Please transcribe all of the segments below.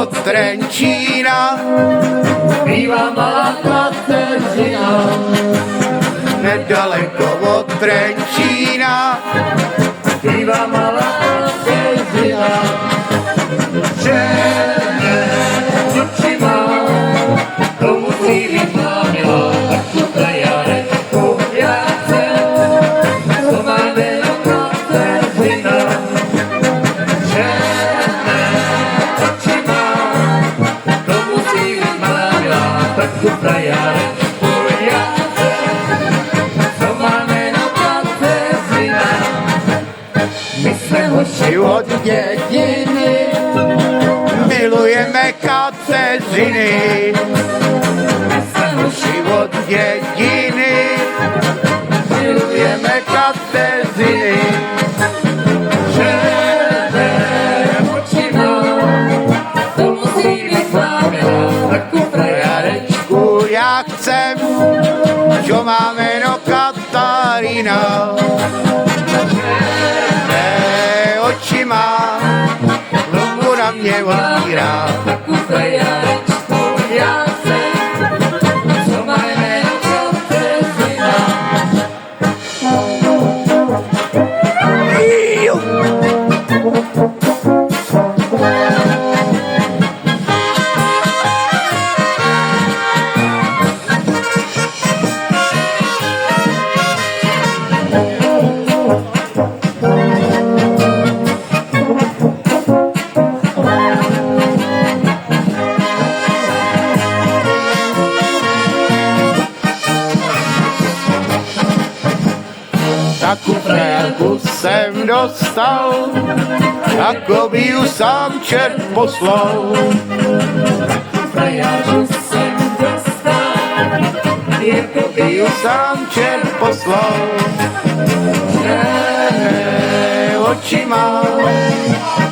od Trenčína bývá malá Kateřina. Nedaleko od Trenčína Bývá malá Kateřina. Černé oči má, to musí být má milá, tak tu trajarečku já chcem, to má jméno Kateřina. Černé oči má, to musí být má milá, tak tu trajarečku já chcem, to má jméno Kateřina. My jsme hoši od dědiny, milujeme Kateřiny. my jsme hoši Od dědiny milujeme Kateřiny. černé oči má, to musí být má milá, taku frajarečku. Já chcem, čo má jméno Katarína. Oči má, ruku na mě otvírá. Taku frajarečku já chcem, co má jméno Kateřina. Taku frajerku jsem dostal, jako by ju sám čert poslal. Frajařku jsem dostal, jako by Ju sám čert poslal. Černé oči má,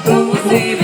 to musí být